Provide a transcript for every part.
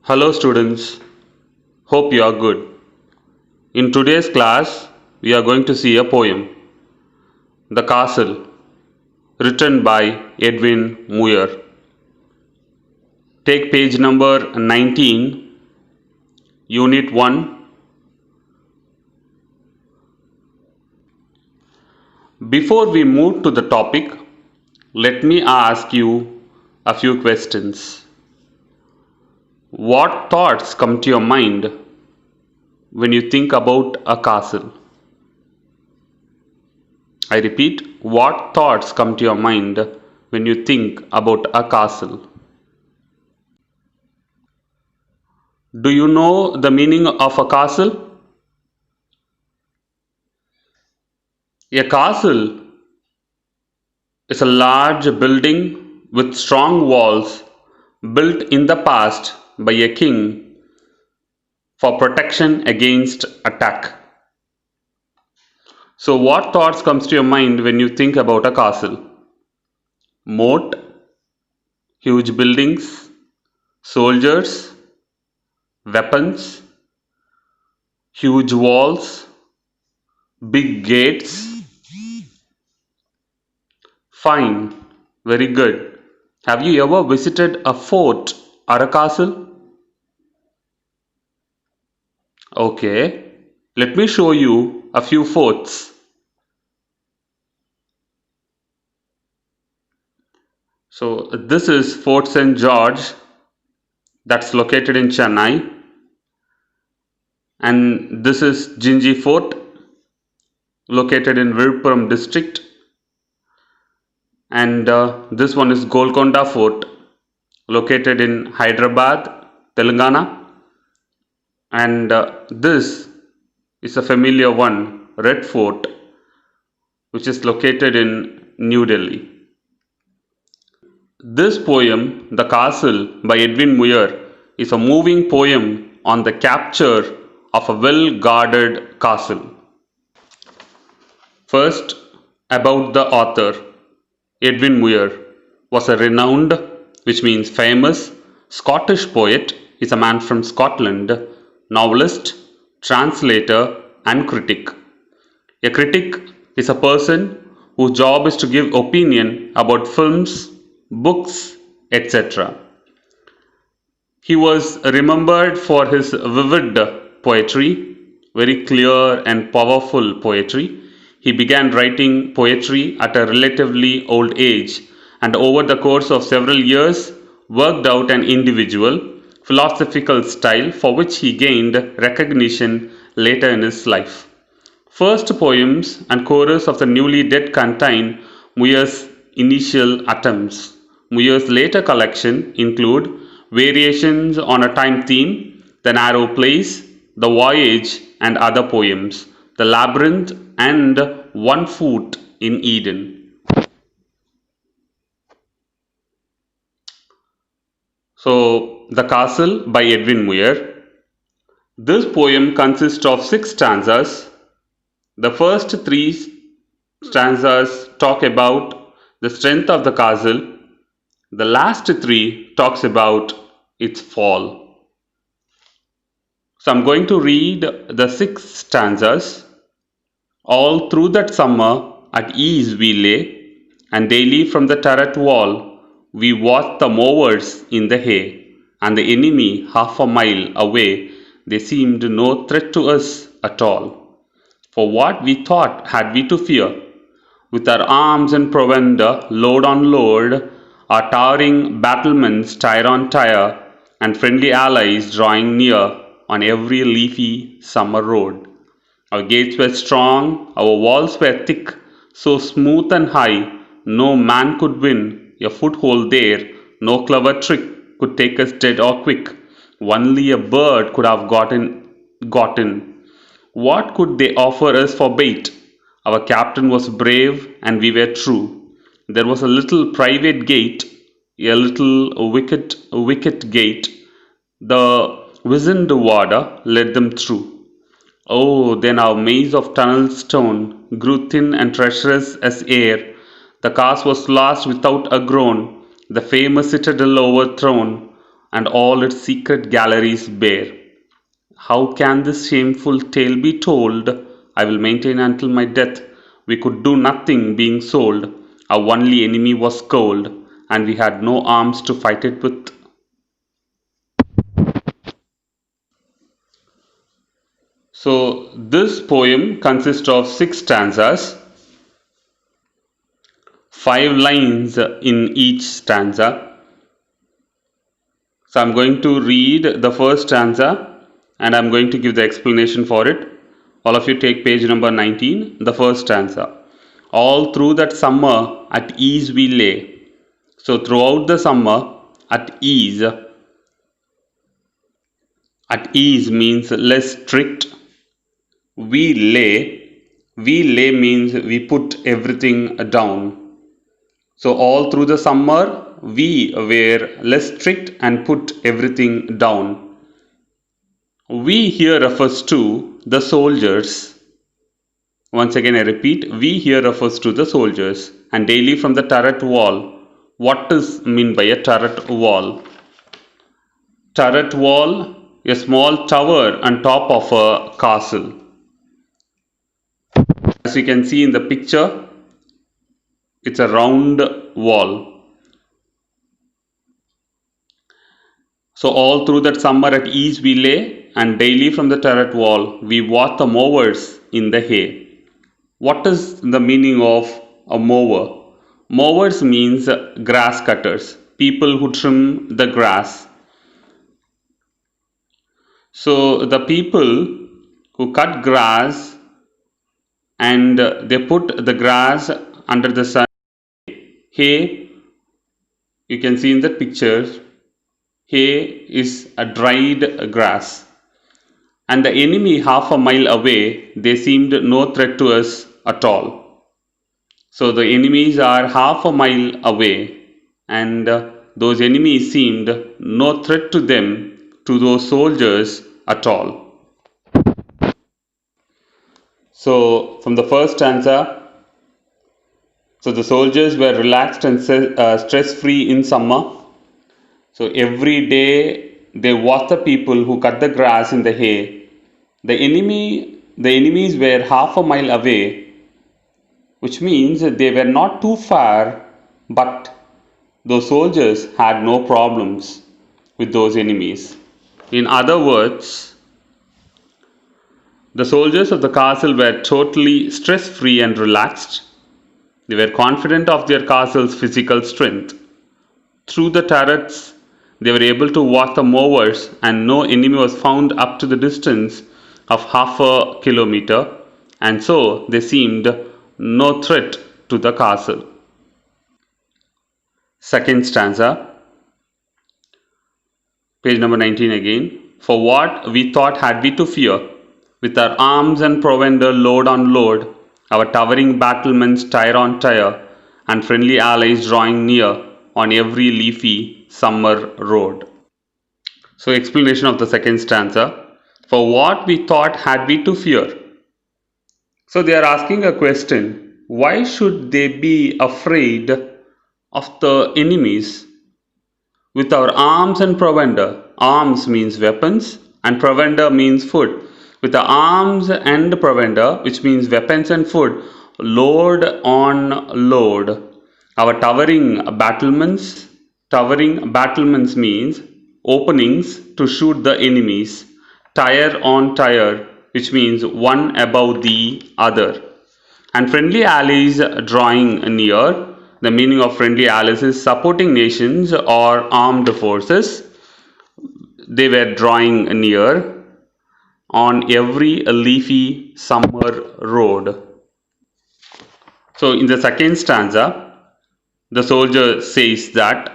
Hello students, hope you are good. In today's class, we are going to see a poem, The Castle, written by Edwin Muir. Take page number 19, Unit 1. Before we move to the topic, let me ask you a few questions. What thoughts come to your mind when you think about a castle? I repeat, what thoughts come to your mind when you think about a castle? Do you know the meaning of a castle? A castle is a large building with strong walls built in the past by a king for protection against attack. So what thoughts comes to your mind when you think about a castle? Moat, huge buildings, soldiers, weapons, huge walls, big gates. Fine, very good. Have you ever visited a fort or a castle? Okay, let me show you a few forts. So this is Fort St. George, that's located in Chennai, and this is Jinji Fort, located in Virupuram district, and this one is Golconda Fort, located in Hyderabad, Telangana, and this is a familiar one, Red Fort, which is located in New Delhi. This poem, The Castle by Edwin Muir, is a moving poem on the capture of a well-guarded castle. First, about the author. Edwin Muir was a renowned, which means famous, Scottish poet. Is a man from Scotland, novelist, translator, and critic. A critic is a person whose job is to give opinion about films, books, etc. He was remembered for his vivid poetry, very clear and powerful poetry. He began writing poetry at a relatively old age and over the course of several years worked out an individual, philosophical style for which he gained recognition later in his life. First poems and chorus of the Newly Dead contain Muir's initial attempts. Muir's later collection include Variations on a Time Theme, The Narrow Place, The Voyage and Other Poems, The Labyrinth and One Foot in Eden. So, The Castle by Edwin Muir. This poem consists of 6 stanzas. The first 3 stanzas talk about the strength of the castle. The last 3 talks about its fall. So I'm going to read the 6 stanzas. All through that summer at ease we lay, and daily from the turret wall we watched the mowers in the hay, and the enemy half a mile away, they seemed no threat to us at all. For what we thought had we to fear? With our arms and provender, load on load, our towering battlements tire on tire, and friendly allies drawing near on every leafy summer road. Our gates were strong, our walls were thick, so smooth and high, no man could win a foothold there, no clever trick could take us dead or quick. Only a bird could have gotten. What could they offer us for bait? Our captain was brave and we were true. There was a little private gate, a little wicket gate. The wizened warder led them through. Oh, then our maze of tunnel stone grew thin and treacherous as air. The cast was lost without a groan, the famous citadel overthrown. and all its secret galleries bare. How can this shameful tale be told? I will maintain until my death. We could do nothing, being sold. Our only enemy was cold, and we had no arms to fight it with. So, this poem consists of 6 stanzas, 5 lines in each stanza. So, I'm going to read the first stanza and I'm going to give the explanation for it. All of you take page number 19, the first stanza. All through that summer at ease we lay. So, throughout the summer at ease means less strict. We lay means we put everything down. So all through the summer we were less strict and put everything down. We here refers to the soldiers. Once again I repeat, we here refers to the soldiers. And daily from the turret wall. What is meant by a turret wall? Turret wall, a small tower on top of a castle. As you can see in the picture, it's a round wall. So all through that summer at ease we lay, and daily from the turret wall we watch the mowers in the hay. What is the meaning of a mower? Mowers means grass cutters, people who trim the grass. So the people who cut grass and they put the grass under the sun. Hay, you can see in the picture, hay is a dried grass. And the enemy half a mile away, they seemed no threat to us at all. So the enemies are half a mile away, and those enemies seemed no threat to them, to those soldiers at all. So from the first stanza, so the soldiers were relaxed and stress-free in summer. So every day they watch the people who cut the grass in the hay. The enemies were half a mile away, which means they were not too far, but those soldiers had no problems with those enemies. In other words, the soldiers of the castle were totally stress-free and relaxed. They were confident of their castle's physical strength. Through the turrets, they were able to watch the mowers, and no enemy was found up to the distance of half a kilometer, and so they seemed no threat to the castle. Second stanza, page number 19 again. For what we thought had we to fear, with our arms and provender load on load, our towering battlements tire on tire, and friendly allies drawing near on every leafy summer road. So explanation of the second stanza. For what we thought had we to fear. So they are asking a question. Why should they be afraid of the enemies? With our arms and provender. Arms means weapons and provender means food. With the arms and provender, which means weapons and food, load on load. Our towering battlements means openings to shoot the enemies. Tire on tire, which means one above the other. And friendly allies drawing near. The meaning of friendly allies is supporting nations or armed forces. They were drawing near on every leafy summer road. So in the second stanza, the soldier says that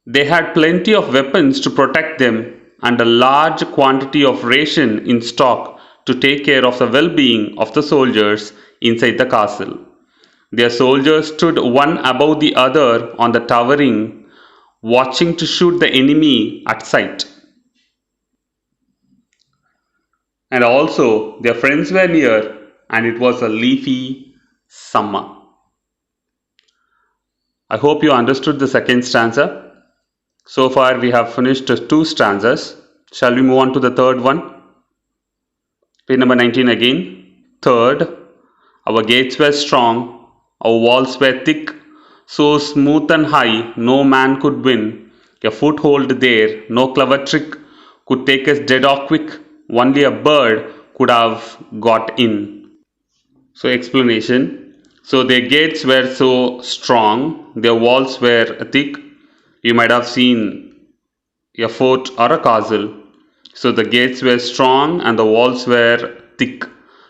they had plenty of weapons to protect them and a large quantity of ration in stock to take care of the well-being of the soldiers inside the castle. Their soldiers stood one above the other on the towering, watching to shoot the enemy at sight. And also their friends were near, and it was a leafy summer. I hope you understood the second stanza. So far we have finished two stanzas. Shall we move on to the third one? Page number 19 again. Third, our gates were strong, our walls were thick, so smooth and high, no man could win a foothold there. No clever trick could take us dead or quick, only a bird could have got in. So, explanation. So, their gates were so strong, their walls were thick. You might have seen a fort or a castle. So the gates were strong and the walls were thick.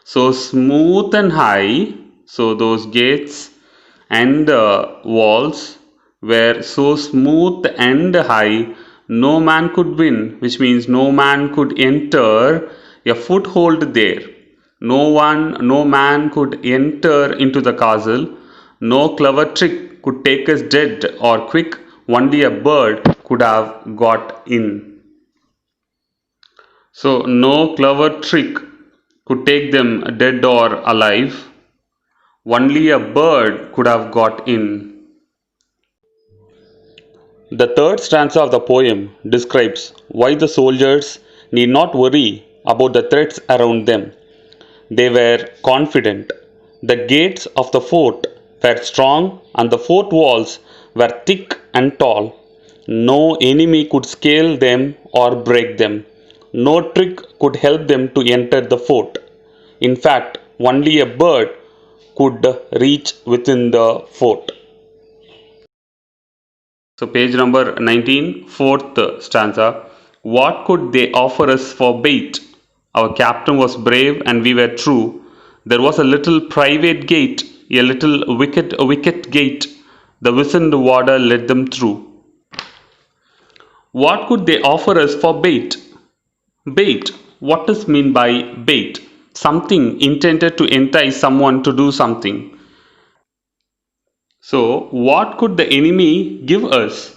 So smooth and high. So those gates and walls were so smooth and high, no man could win, which means no man could enter a foothold there. No man could enter into the castle. No clever trick could take us dead or quick. Only a bird could have got in. So, no clever trick could take them dead or alive. Only a bird could have got in. The third stanza of the poem describes why the soldiers need not worry about the threats around them. They were confident. The gates of the fort were strong and the fort walls were thick and tall. No enemy could scale them or break them. No trick could help them to enter the fort. In fact, only a bird could reach within the fort. So, page number 19, fourth stanza. What could they offer us for bait? Our captain was brave and we were true. There was a little private gate, a little wicket gate. The wizened warder led them through. What could they offer us for bait? Bait. What does mean by bait? Something intended to entice someone to do something. So, what could the enemy give us?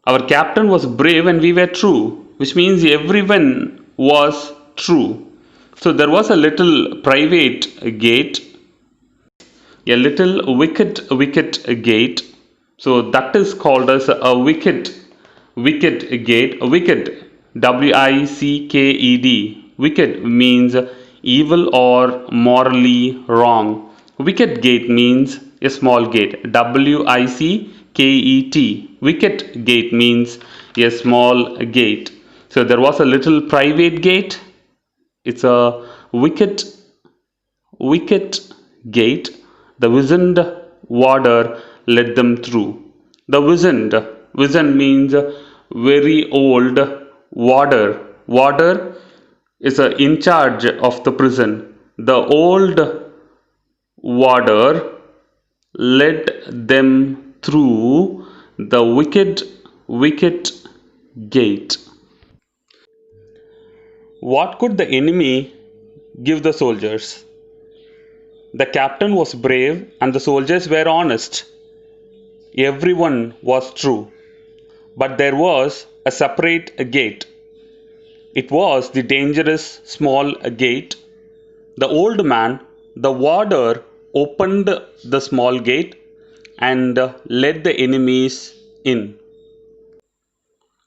Our captain was brave and we were true, which means everyone was true. So, there was a little private gate, a little wicket gate. So, that is called as a wicket gate. Wicked, WICKED. Wicked means evil or morally wrong. Wicket gate means a small gate. WICKET. Wicket gate means a small gate. So there was a little private gate. It's a wicket gate. The wizened warder led them through. The wizened means very old. Warder is in charge of the prison. The old warder led them through the wicket gate. What could the enemy give the soldiers? The captain was brave and the soldiers were honest. Everyone was true. But there was a separate gate. It was the dangerous small gate. The old man, the warder, opened the small gate and let the enemies in.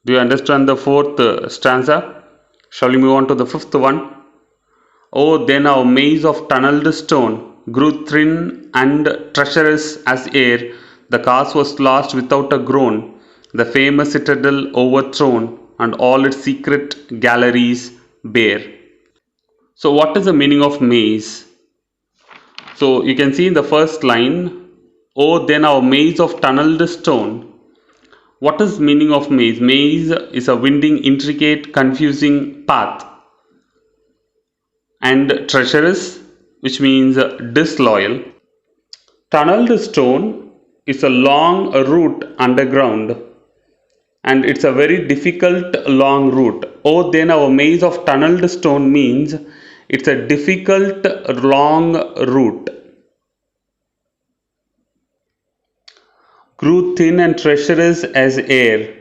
Do you understand the fourth stanza? Shall we move on to the fifth one? Oh, then our maze of tunneled stone grew thin and treacherous as air. The cast was lost without a groan, the famous citadel overthrown, and all its secret galleries bare. So, what is the meaning of maze? So, you can see in the first line, oh, then our maze of tunneled stone. What is meaning of maze? Maze is a winding, intricate, confusing path. And treacherous, which means disloyal. Tunneled stone is a long route underground and it's a very difficult long route. Oh, then our maze of tunneled stone means it's a difficult long route. Grew thin and treacherous as air.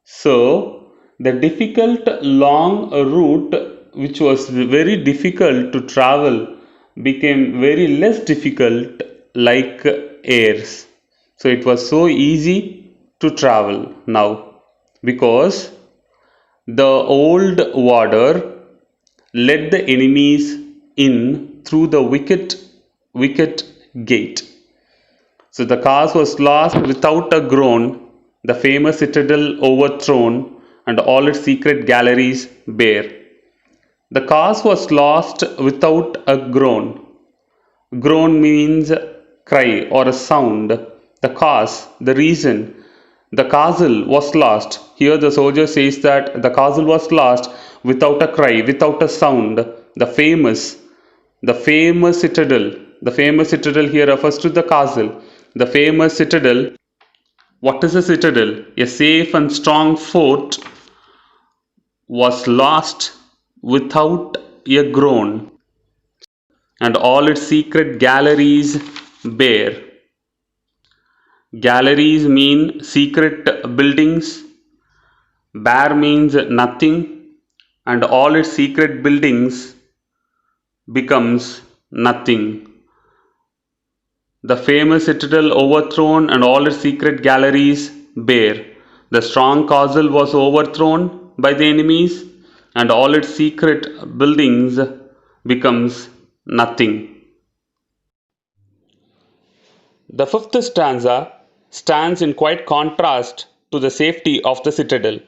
So, the difficult long route, which was very difficult to travel, became very less difficult like airs. So, it was so easy to travel now. because the old warder led the enemies in through the wicket gate. So the cause was lost without a groan, the famous citadel overthrown, and all its secret galleries bare. The cause was lost without a groan. Groan means cry or a sound. The cause, the reason, the castle was lost. Here the soldier says that the castle was lost without a cry, without a sound. The famous citadel. The famous citadel here refers to the castle. The famous citadel. What is a citadel? A safe and strong fort was lost without a groan, and all its secret galleries bare. Galleries mean secret buildings, bare means nothing, and all its secret buildings becomes nothing. The famous citadel overthrown and all its secret galleries bare. The strong castle was overthrown by the enemies, and all its secret buildings becomes nothing. The fifth stanza stands in quite contrast to the safety of the citadel.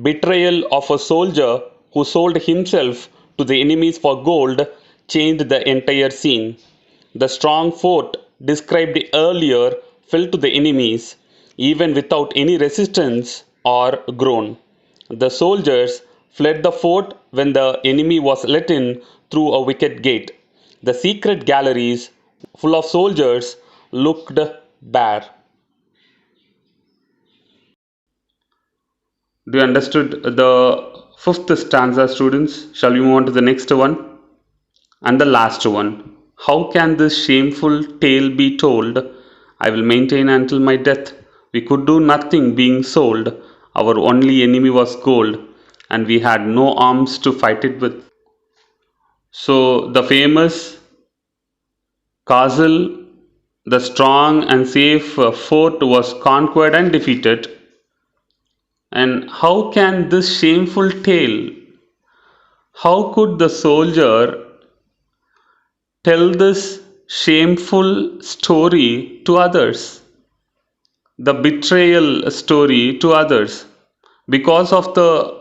Betrayal of a soldier who sold himself to the enemies for gold changed the entire scene. The strong fort described earlier fell to the enemies, even without any resistance or groan. The soldiers fled the fort when the enemy was let in through a wicket gate. The secret galleries, full of soldiers, looked bare. Do you understood the fifth stanza, students? Shall we move on to the next one? And the last one. How can this shameful tale be told? I will maintain until my death. We could do nothing being sold. Our only enemy was gold, and we had no arms to fight it with. So, the famous castle, the strong and safe fort was conquered and defeated. And how can this shameful tale, how could the soldier tell this shameful story to others? The betrayal story to others. Because of the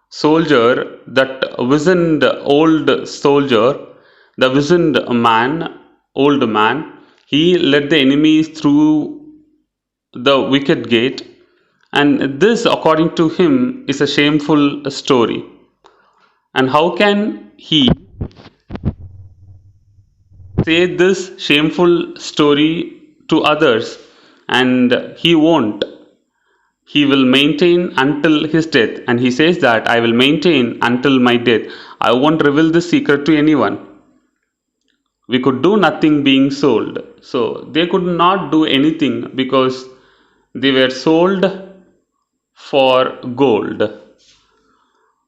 soldier, that wizened old soldier, the wizened man, old man, he led the enemies through the wicket gate, and this, according to him, is a shameful story. And how can he say this shameful story to others? And he won't. He will maintain until his death. And he says that I will maintain until my death. I won't reveal this secret to anyone. We could do nothing being sold. So they could not do anything because they were sold for gold.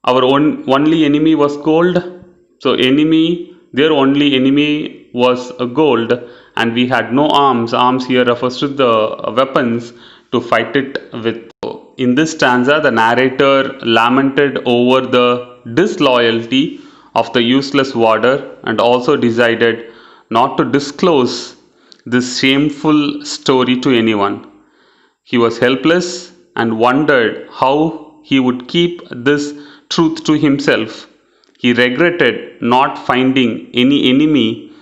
Our only enemy was gold. So their only enemy was gold, and we had no arms. Arms here refers to the weapons to fight it with. In this stanza, the narrator lamented over the disloyalty of the useless warder and also decided not to disclose this shameful story to anyone. He was helpless and wondered how he would keep this truth to himself. He regretted not finding any enemy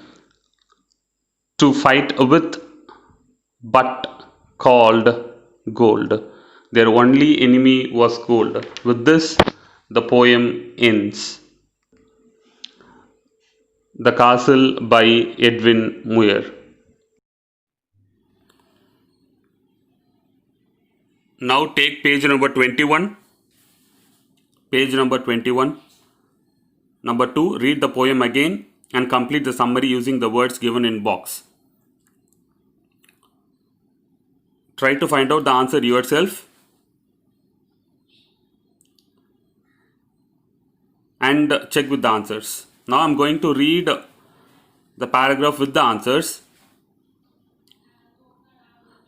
to fight with but called gold. Their only enemy was gold. With this, the poem ends. The Castle by Edwin Muir. Now take page number 21. Page number 21. Number 2. Read the poem again and complete the summary using the words given in box. Try to find out the answer yourself and check with the answers. Now I am going to read the paragraph with the answers.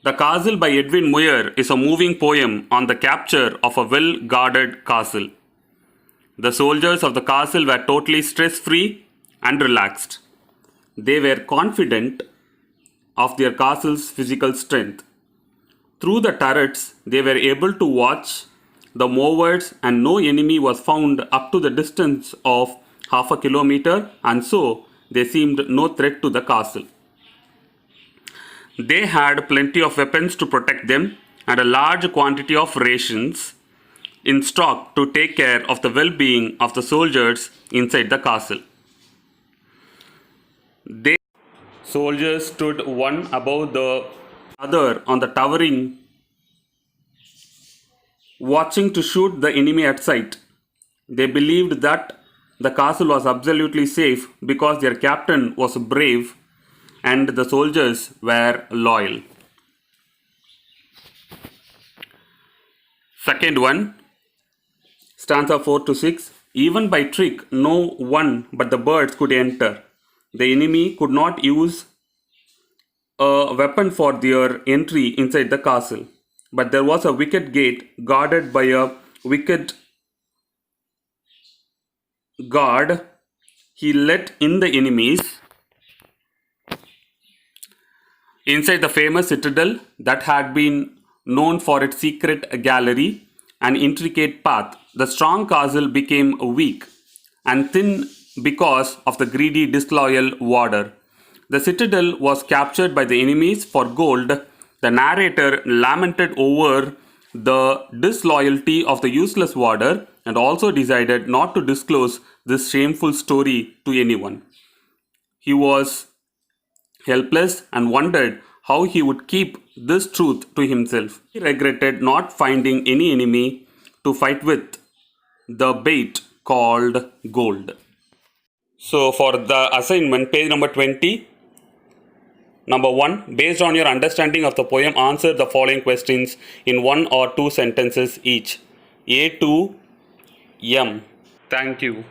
The Castle by Edwin Muir is a moving poem on the capture of a well-guarded castle. The soldiers of the castle were totally stress-free and relaxed. They were confident of their castle's physical strength. Through the turrets, they were able to watch the mowards, and no enemy was found up to the distance of half a kilometer, and so they seemed no threat to the castle. They had plenty of weapons to protect them and a large quantity of rations in stock to take care of the well-being of the soldiers inside the castle. The soldiers stood one above the other on the towering, watching to shoot the enemy at sight. They believed that the castle was absolutely safe because their captain was brave and the soldiers were loyal. Second one, stanza 4 to 6. Even by trick, no one but the birds could enter. The enemy could not use a weapon for their entry inside the castle. But there was a wicket gate guarded by a wicket guard. He let in the enemies inside the famous citadel that had been known for its secret gallery and intricate path. The strong castle became weak and thin because of the greedy, disloyal warder. The citadel was captured by the enemies for gold. The narrator lamented over the disloyalty of the useless warder and also decided not to disclose this shameful story to anyone. He was helpless and wondered how he would keep this truth to himself. He regretted not finding any enemy to fight with the bait called gold. So for the assignment, page number 20, number 1, based on your understanding of the poem, answer the following questions in 1 or 2 sentences each. A to M. Thank you.